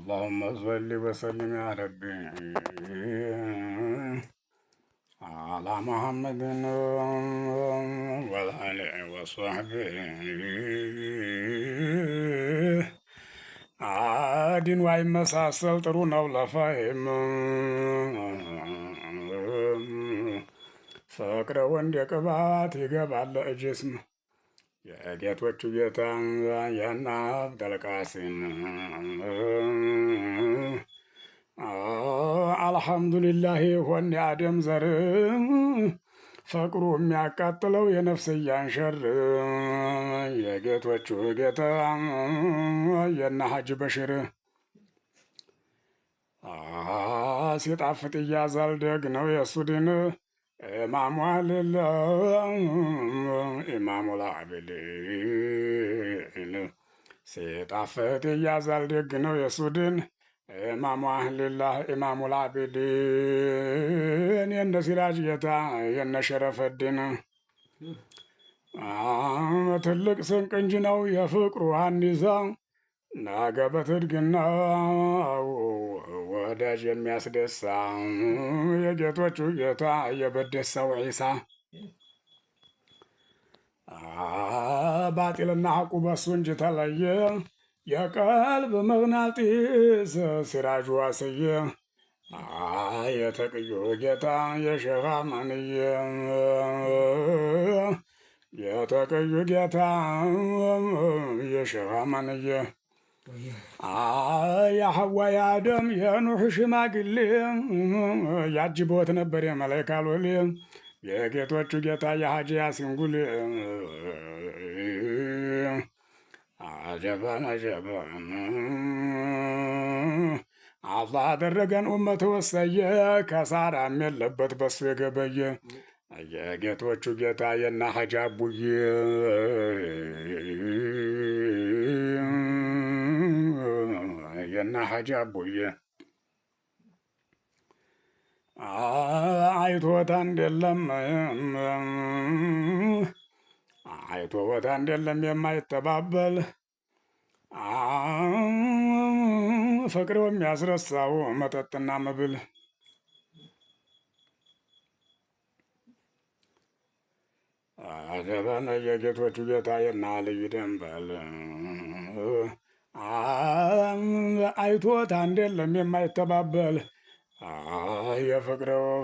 اللهم صل وسلم يا ربي على محمد وآله وصحبه عاد ويمساسل ጥሩ ነው ለፋይም ፍቅረ ወንድ የቅባት ይገባል ጅስም የጌቶቹ ጌታ ያና አብደልቃሲም አልሐምዱሊላህ ሆን የአደም ዘር ፍቅሩ የሚያቃጥለው የነፍስያን ሸር የጌቶቹ ጌታ የና ሀጅ በሽር ሲጣፍጥ እያዛል ደግ ነው የእሱ ድን ኢማሙ አልለ ኢማሙ ላዕብድን ሲጣፍጥ እያዛል ደግ ነው የእሱ ድን ኢማሙ አህልላህ ኢማሙ ላዕብድን የነ ሲራጅ ጌታ የነ ሸረፈድን ትልቅ ስንቅ እንጂ ነው የፍቅሩ ሀኒዛ ነገ በትድግናው ወዳጅ የሚያስደሳ የጌቶቹ ጌታ የበደሳው ዒሳ ባጢልና ሐቁ በሱ እንጂ ተለየ የቀልብ መግናጢስ ሲራጁ ዋስየ የተቅዩ ጌታ የሸኻ ማንየ የተቅዩ ጌታ የሸኻ ማንየ የሐዋ የአደም የኑሕ ሽማግሌ ያጅቦት ነበር የመላይካ ሎሌ የጌቶቹ ጌታ የሐጂ ያሲን ጉሌ አጀበን አጀበን አላህ አደረገን ኡመት ወሰየ ከሳራም የለበት በሱ የገበየ የጌቶቹ ጌታ የና ሐጂ አቡዬ የና ሐጂ አቡዬ አይቶት አንድ የለም አይቶት አንድ የለም የማይተባበል ፍቅር የሚያስረሳው መጠጥና መብል አጀበን የጌቶቹ ጌታ የና ልዩ ደንበል አይቶት አንድ የለም የማይተባበል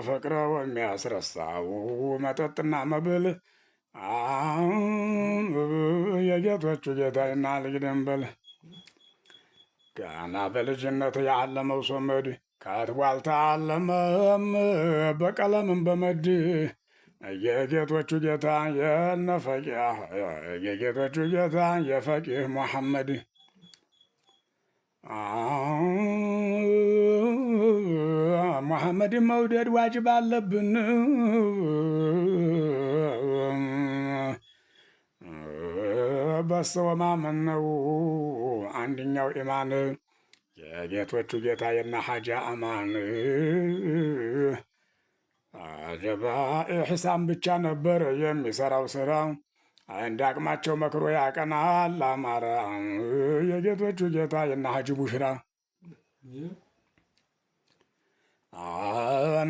ፍቅረው የሚያስረሳው መጠጥና መብል የጌቶቹ ጌታ የና ልዩ ደንበል ገና በልጅነት ያለመው ሶመድ ከትቧልታ አለመም በቀለምን በመድ የጌቶቹ ጌታ የነፈቂያ የጌቶቹ ጌታ የፈቂህ ሙሐመድ ሙሐመድን መውደድ ዋጅብ አለብን በሰው ማመን ነው አንድኛው ኢማን የጌቶቹ ጌታ የና ሐጂ አማን አጀባ ኢሕሳን ብቻ ነበር የሚሰራው ስራ እንደ አቅማቸው መክሮ ያቀናል አማራ የጌቶቹ ጌታ የና ሐጂ ቡሽራ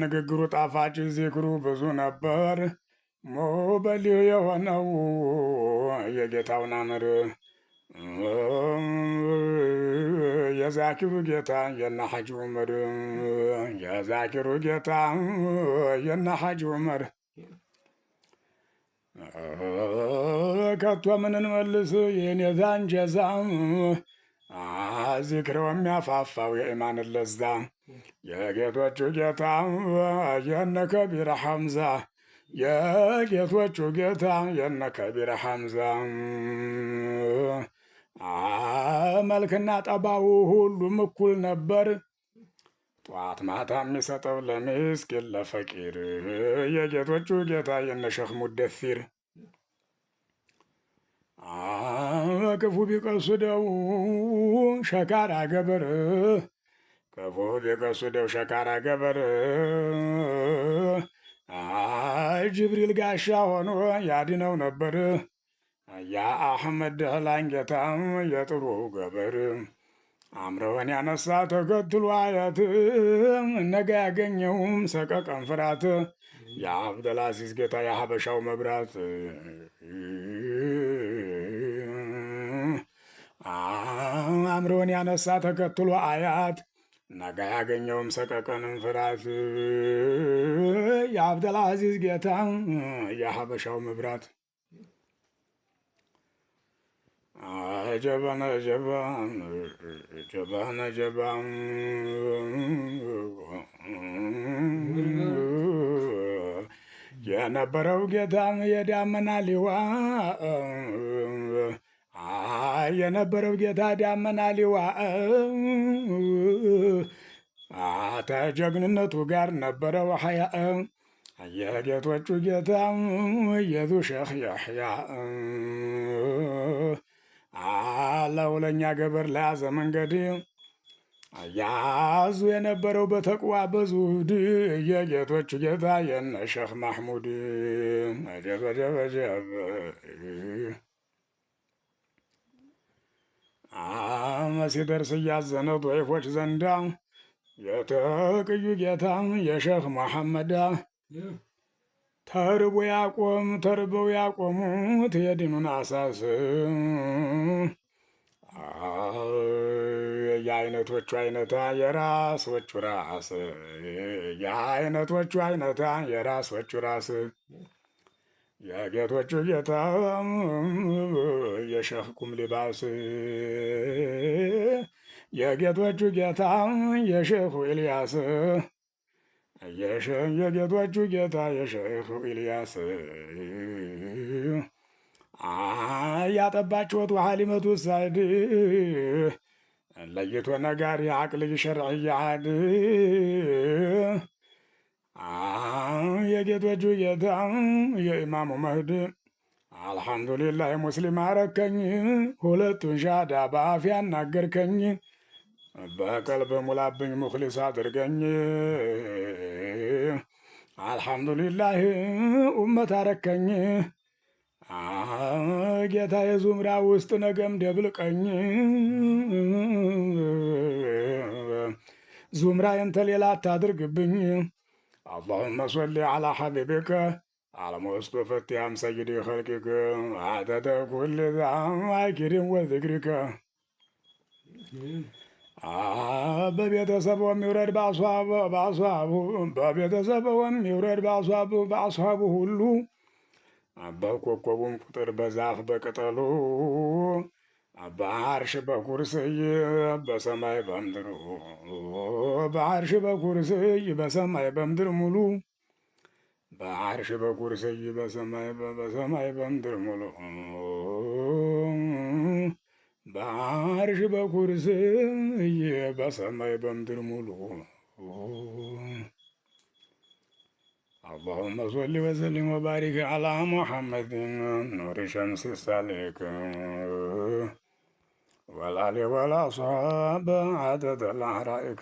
ንግግሩ ጣፋጭ ዚክሩ ብዙ ነበር ሞበሊው የሆነው የጌታውን አምር የዛኪሩ ጌታ የና ሐጂ ዑመር የዛኪሩ ጌታ የና ሐጂ ዑመር ከቶ ምን እንመልስ ይህን የዛን ጀዛ ዚክረው የሚያፋፋው የኢማን ለዛ የጌቶቹ ጌታ የነ ከቢር ሐምዛ የጌቶቹ ጌታ የነ ከቢር ሐምዛ መልክና ጠባው ሁሉም እኩል ነበር ጧት ማታ የሚሰጠው ለምስኪን ለፈቂር የጌቶቹ ጌታ የነ ሸኽ ሙደሲር ክፉ ቢቀሱደው ሸካራ ገበር ክፉ ቢቀሱደው ሸካራ ገበር ጅብሪል ጋሻ ሆኖ ያድነው ነበር ያ አሕመድ ደህላን ጌታ የጥሩ ገበር አምረወን ያነሳ ተከትሎ አያት ነገ ያገኘውም ሰቀቀን ፍራት የአብደልአዚዝ ጌታ የሀበሻው መብራት አምሮን ያነሳ ተከትሎ አያት ነገ ያገኘውም ሰቀቀንም ፍራት የአብደልአዚዝ ጌታ የሀበሻው መብራት አጀበን አጀበን አጀበን አጀበን የነበረው ጌታም የዳመና ሊዋ የነበረው ጌታ ዳመና ሊዋ ተጀግንነቱ ጋር ነበረው ሀያ የጌቶቹ ጌታ የዙ ሼኽ ያሕያ ለሁለኛ ገበር ለያዘ መንገድ ያዙ የነበረው በተቅዋ በዙሁድ የጌቶቹ ጌታ የነ ሼኽ ማሕሙድ አጀብ አጀብ አጀብ ሲደርስ እያዘነ ዶይፎች ዘንዳ የተቅዩ ጌታ የሼኽ መሐመዳ ተርበው ያቆሙት የዲኑን አሳስ የአይነቶቹ አይነታ የራሶቹ ራስ የአይነቶቹ አይነታ የራሶቹ ራስ የጌቶቹ ጌታ የሼኽ ቁም ሊባስ የጌቶቹ ጌታ የሼኹ ኢልያስ የጌቶቹ ጌታ የሼኹ ኢልያስ ያጠባችወት ሐሊመቱ ሳይድ ለይቶ ነጋሪ አቅልይ ሸርዕያ ዓድ የጌቶቹ ጌታ የኢማሙ መህድ አልሐምዱሊላህ ሙስሊም አረከኝ ሁለቱን ሻዳ በአፍ ያናገርከኝ በቀልብ ሙላብኝ ሙኽሊስ አድርገኝ አልሐምዱሊላህ ኡመት አረከኝ ጌታ የዙምራ ውስጥ ነገም ደብልቀኝ ዙምራ የንተ ሌላ አታድርግብኝ اللهم صل على حبيبك على مصطفى يا سيدي خلقك عدد كل ذاكر وذكرك በቤተሰቡ የሚውረድ በቤተሰቡ የሚውረድ በአስዋቡ ሁሉ በኮከቡም ቁጥር በዛፍ በቅጠሉ በአርሽ በኩርስይ በሰማይ በምድር በአርሽ በኩርስይ በሰማይ በምድር ሙሉ በአርሽ በኩርስይ በሰማይ በምድር ሙሉ በአርሽ በኩርስይ በሰማይ በምድር ሙሉ اللهم صل وسلم وبارك على محمد نور شمس السالك والآل والأصحاب عدد الحرائق